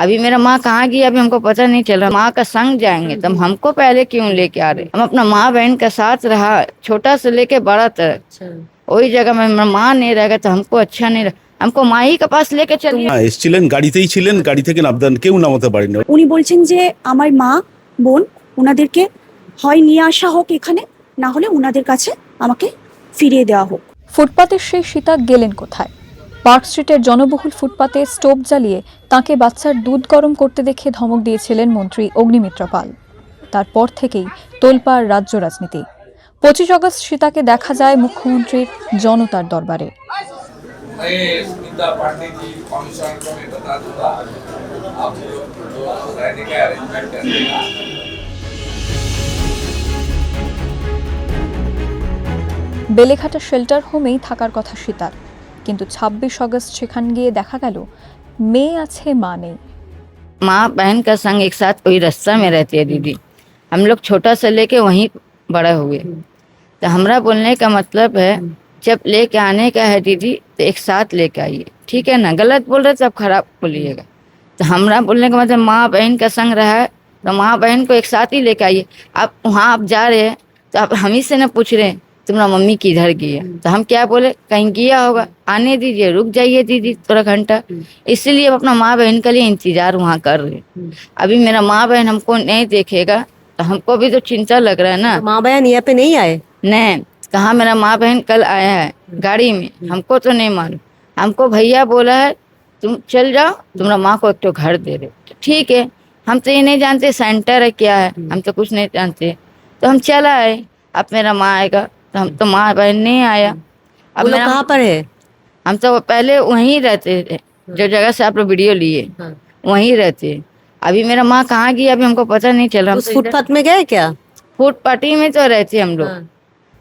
अभी मेरा माँ कहाँ गई अभी हमको पता नहीं चल रहा। माँ का संग जाएंगे तो हमको पहले क्यों लेके आ रहे। हम अपना माँ बहन का साथ रहा, छोटा से लेके बड़ा तक वही जगह में मेरा माँ नहीं रहेगा तो हमको अच्छा नहीं रहा। हमको माही के पास लेके चलिए। এসেছিলেন গাড়িতেই ছিলেন, গাড়ি থেকে নামতেন, কেউ নামাতে পারেনি। উনি বলছেন যে আমার মা বোন ওনাদেরকে হয় নিয়ে আসা হোক এখানে, না হলে ওনাদের কাছে আমাকে ফিরিয়ে দেওয়া হোক। ফুটপাতের সেই সীতা গেলেন কোথায়? পার্ক স্ট্রিটের জনবহুল ফুটপাতে স্টোভ জ্বালিয়ে তাকে বাচ্চার দুধ গরম করতে দেখে ধমক দিয়েছিলেন মন্ত্রী অগ্নিমিত্র পাল। তারপর থেকেই তোলপাড় রাজ্য রাজনীতি। 25 আগস্ট সীতাকে দেখা যায় মুখ্যমন্ত্রীর জনতার দরবারে। বেলেঘাটা শেল্টার হোমেই থাকার কথা সীতার, কিন্তু 26 আগস্ট সেখান गए দেখা গেল মেয়ে আছে মা নেই। माँ बहन का संग एक साथ कोई रास्ता में रहती है दीदी। हम लोग छोटा से लेके वहीं बड़ा हुए, तो हमरा बोलने का मतलब है जब लेके आने का है दीदी तो एक साथ लेके आइए, ठीक है ना। गलत बोल रहे तो आप खराब बोलिएगा। तो हमरा बोलने का मतलब माँ बहन का संग रहा है तो माँ बहन को एक साथ ही लेके आइए। आप वहाँ आप जा रहे हैं तो आप हम ही से न पूछ रहे हैं तुम्हारा मम्मी किधर गई है, तो हम क्या बोले कहीं गया होगा, आने दीजिए, रुक जाइए दीदी थोड़ा घंटा। इसीलिए हम अपना माँ बहन के लिए इंतजार वहाँ कर रहे हैं। अभी मेरा माँ बहन हमको नहीं देखेगा तो हमको भी तो चिंता लग रहा है ना। तो माँ बहन यहाँ पे नहीं आए? नहीं, कहाँ मेरा माँ बहन कल आया है गाड़ी में, हमको तो नहीं मालूम। हमको भैया बोला है तुम चल जाओ, तुम्हारा माँ को एक तो घर दे रहे। तो ठीक है, हम तो ये नहीं जानते सेंटर है क्या है, हम तो कुछ नहीं जानते। तो हम चला आए, अब मेरा माँ आएगा तो हम तो माँ बहन नहीं आया। अब वो लोग कहाँ पर है? हम तो पहले वहीं रहते थे, जो जगह से आप लोग वीडियो लिए वहीं रहते। अभी मेरा माँ कहाँ गई अभी हमको पता नहीं चल रहा। उस फुटपाथ में गए क्या? फुटपाटी में तो रहते हम लोग।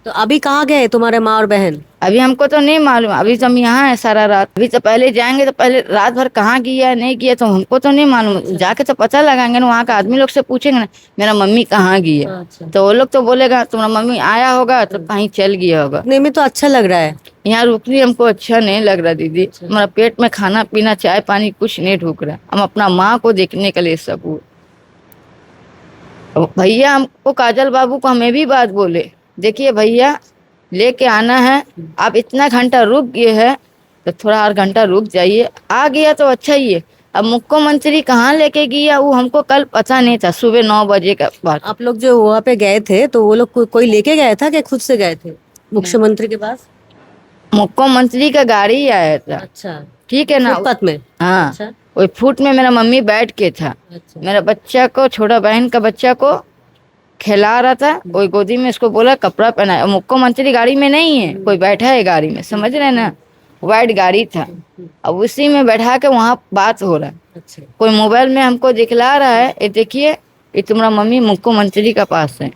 तो अभी कहाँ गए तुम्हारे माँ और बहन? अभी हमको तो नहीं मालूम, अभी तो हम यहाँ है सारा रात। अभी तो पहले जाएंगे तो पहले रात भर कहाँ गया नहीं किया तो हमको तो नहीं मालूम। जाके तो पता लगाएंगे ना, वहाँ का आदमी लोग से पूछेंगे ना मेरा मम्मी कहाँ गई है। तो वो लोग तो बोलेगा तुम्हारा मम्मी आया होगा तो कहीं चल गया होगा। दिखने में तो अच्छा लग रहा है। यहाँ रुकनी हमको अच्छा नहीं लग रहा दीदी। हमारा पेट में खाना पीना चाय पानी कुछ नहीं ढुक रहा। हम अपना माँ को देखने के लिए सब हुए। भैया हमको काजल बाबू को हमें भी बात बोले, देखिए भैया लेके आना है, आप इतना घंटा रुक गए हैं तो थोड़ा और घंटा रुक जाइए। आ गया तो अच्छा ही है। अब मुख्यमंत्री कहाँ लेके गया वो हमको कल पता नहीं था, सुबह 9 बजे का बात। आप लोग जो वहाँ पे गए थे तो वो लोग कोई लेके गया था कि खुद से गए थे मुख्यमंत्री के पास? मुख्यमंत्री का गाड़ी आया था। अच्छा, ठीक है ना। फुटपाथ में? हाँ, अच्छा। वही फुट में मेरा मम्मी बैठ के था। अच्छा। मेरा बच्चा को, छोटा बहन का बच्चा को खिला रहा था, कोई गोदी में इसको बोला कपड़ा पहनाया। मुख्यमंत्री गाड़ी में नहीं है, कोई बैठा है गाड़ी में, समझ रहे ना। वाइट गाड़ी था, अब उसी में बैठा के वहाँ बात हो रहा है। अच्छा। कोई मोबाइल में हमको दिखला रहा है ये देखिए ये तुम्हारा मम्मी मुख्यमंत्री का पास है।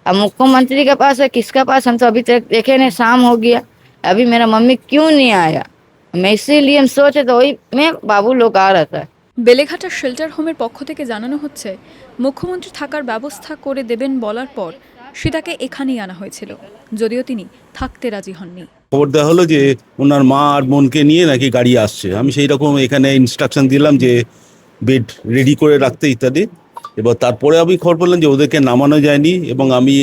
अब मुख्यमंत्री के पास है किसका पास हम तो अभी तक देखे नहीं, शाम हो गया अभी मेरा मम्मी क्यों नहीं आया। मैं इसीलिए हम सोचे तो वही में बाबू लोग आ रहा था। বেলেঘাটা শেল্টার হোমের পক্ষ থেকে জানানো হচ্ছে মুখ্যমন্ত্রী থাকার ব্যবস্থা করে দেবেন বলার পর সীতাকে এখানেই আনা হয়েছিল, যদিও তিনি থাকতে রাজি হননি। খবর দেওয়া হলো যে ওনার মা আর বোনকে নিয়ে নাকি গাড়ি আসছে। আমি সেই রকম এখানে ইনস্ট্রাকশন দিলাম যে বেড রেডি করে রাখতে ইত্যাদি। এবার তারপরে আমি খবর পেলাম যে ওদেরকে নামানো যায়নি এবং আমি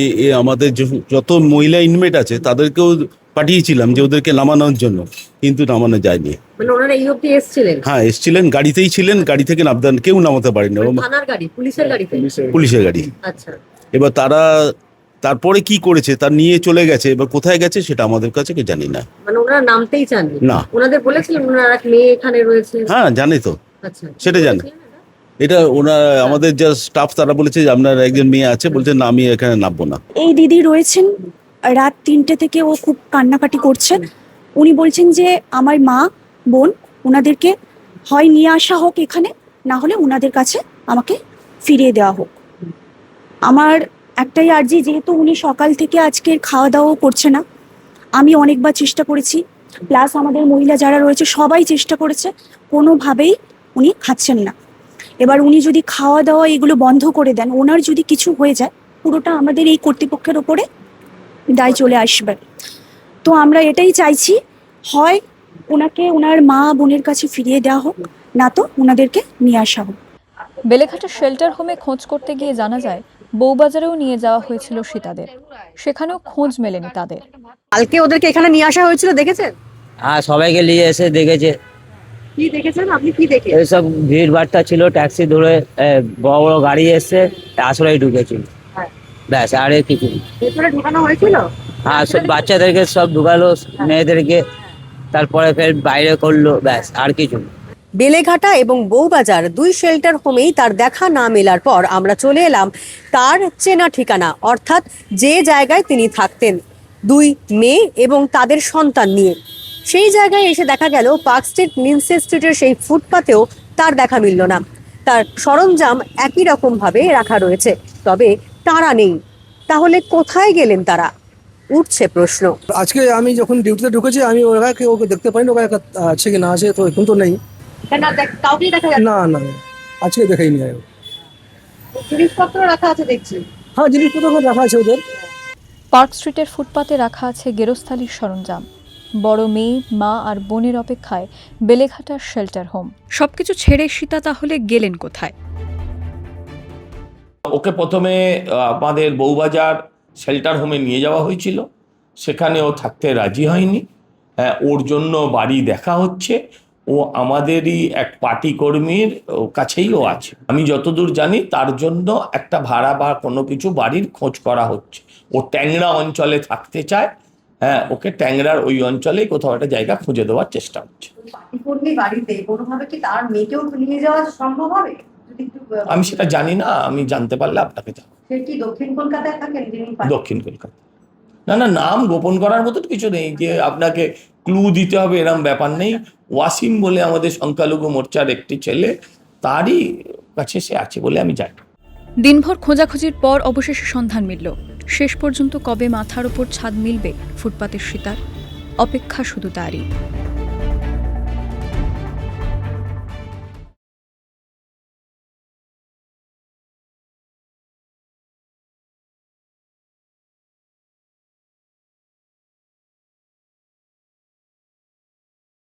আমাদের যত মহিলা ইনমেট আছে তাদেরকেও পাঠিয়েছিলাম যে ওদেরকে নামানোর জন্য, কিন্তু নামানো যায়নি। মানে ওনারা এই অবধি এসেছিলেন? হ্যাঁ এসেছিলেন, গাড়িতেই ছিলেন, গাড়ি থেকে নামতেন, কেউ নামাতে পারেনি। থানার গাড়ি? পুলিশের গাড়িতে? পুলিশের গাড়ি। আচ্ছা। এবার তারপরে কি করেছে তার নিয়ে চলে গেছে, এবার কোথায় গেছে সেটা আমাদের কাছে জানি না। মানে ওনারা নামতেই চাননি? না। ওনাদের বলেছিলেন ওনার এক মেয়ে এখানে রয়েছে? হ্যাঁ জানে তো। আচ্ছা, সেটা জানে। এটা ওনার আমাদের যা স্টাফ তারা বলেছে যে আপনার একজন মেয়ে আছে, বলছে না আমি এখানে নামবো না। এই দিদি রয়েছেন রাত 3টে থেকে, ও খুব কান্নাকাটি করছে। উনি বলছেন যে আমার মা বোন ওনাদেরকে হয় নিয়ে আসা হোক এখানে, না হলে ওনাদের কাছে আমাকে ফিরিয়ে দেওয়া হোক। আমার একটাই আর্জি, যেহেতু উনি সকাল থেকে আজকের খাওয়া দাওয়াও করছে না, আমি অনেকবার চেষ্টা করেছি, প্লাস আমাদের মহিলা যারা রয়েছে সবাই চেষ্টা করেছে, কোনোভাবেই উনি খাচ্ছেন না। এবার উনি যদি খাওয়া দাওয়া এগুলো বন্ধ করে দেন, ওনার যদি কিছু হয়ে যায় পুরোটা আমাদের এই কর্তৃপক্ষের ওপরে দায় চলে আসবে। তো আমরা এটাই চাইছি, হয় ওনাকে ওনার মা বোনের কাছে ফিরিয়ে দেওয়া হোক, না তো ওনাদেরকে নিয়ে আসা হোক। বেলেঘাটা শেল্টার হোমে খোঁজ করতে গিয়ে জানা যায় বউবাজারেও নিয়ে যাওয়া হয়েছিল সীতাদের, সেখানেও খোঁজ মেলেনি তাদের। কালকে ওদেরকে এখানে নিয়ে আসা হয়েছিল, দেখেছেন? হ্যাঁ, সবাইকে নিয়ে এসে দেখেছে। কি দেখেছেন আপনি, কি দেখে? এইসব ভিড় ভাট্টা ছিল, ট্যাক্সি ধরে বড় বড় গাড়ি এসছে, আসলেই ঢুকেছিল। হ্যাঁ। ব্যাস, আর এর কিছু না। ভেতরে ঢোকানো হয়েছিল? হ্যাঁ, সব বাচ্চাদেরকে সব ঢুকালো, মেয়েদেরকে, তারপরে ফের বাইরে করলো, ব্যাস আর কিছু না। বেলেঘাটা এবং বউবাজার দুই শেল্টার হোমেই তার দেখা না মেলার পর আমরা চলে এলাম তার চেনা ঠিকানা, অর্থাৎ যে জায়গায় তিনি থাকতেন দুই মেয়ে এবং তাদের সন্তান নিয়ে। সেই জায়গায় এসে দেখা গেল পার্ক স্ট্রিট, লিন্ডসে স্ট্রিটের সেই ফুটপাতেও তার দেখা মিলল না। তার সরঞ্জাম একই রকম ভাবে রাখা রয়েছে, তবে তারা নেই। তাহলে কোথায় গেলেন তারা, উঠছে প্রশ্ন। আজকে আমি যখন ডিউটিতে ঢুকেছি, আমি ওকে দেখতে পাইনি, ওকে আছে কি না আছে, তো এখন তো নেই। কাউকেই দেখা না না, আজকে দেখাইনি। জিনিসপত্র রাখা আছে দেখছি। হ্যাঁ, জিনিসপত্র রাখা আছে ওদের। পার্ক স্ট্রিটের ফুটপাতে রাখা আছে গেরস্থালির সরঞ্জাম। বড় মেয়ে, মা আর বোনের অপেক্ষায় বেলেঘাটার শেল্টার হোম। সবকিছু ছেড়ে সীতা তাহলে গেলেন কোথায়? ওকে প্রথমে আমাদের বউবাজার শেল্টার হোমে নিয়ে যাওয়া হয়েছিল, সেখানে ও থাকতে রাজি হয়নি। ওর জন্য বাড়ি দেখা হচ্ছে, ও আমাদেরই এক পার্টি কর্মীর কাছেই ও আছে। আমি যতদূর জানি তার জন্য একটা ভাড়া বা কোনো কিছু বাড়ির খোঁজ করা হচ্ছে। ও ট্যাংরা অঞ্চলে থাকতে চায়। ওকে ট্যাংরার ওই অঞ্চলেই কোথাও একটা জায়গা খুঁজে দেওয়ার চেষ্টা হচ্ছে। পার্টি বাড়িতে কোনোভাবে কি তার মেয়েকেও নিয়ে যাওয়া সম্ভব হবে? আমি সেটা জানি না, আমি জানতে পারলে আপনাকে জানাবো। সে কি দক্ষিণ কলকাতায় থাকেন? দক্ষিণ কলকাতা। না না, নাম গোপন করার মতো কিছু নেই যে আপনাকে ক্লু দিতে হবে, এরম ব্যাপার নেই। ওয়াসিম বলে আমাদের সংখ্যালঘু মোর্চার একটি ছেলে, তারই কাছে সে আছে বলে আমি জানি। দিনভর খোঁজাখুঁজির পর অবশেষে সন্ধান মিলল। শেষ পর্যন্ত কবে মাথার ওপর ছাদ মিলবে ফুটপাতের সীতার, অপেক্ষা শুধু তারই।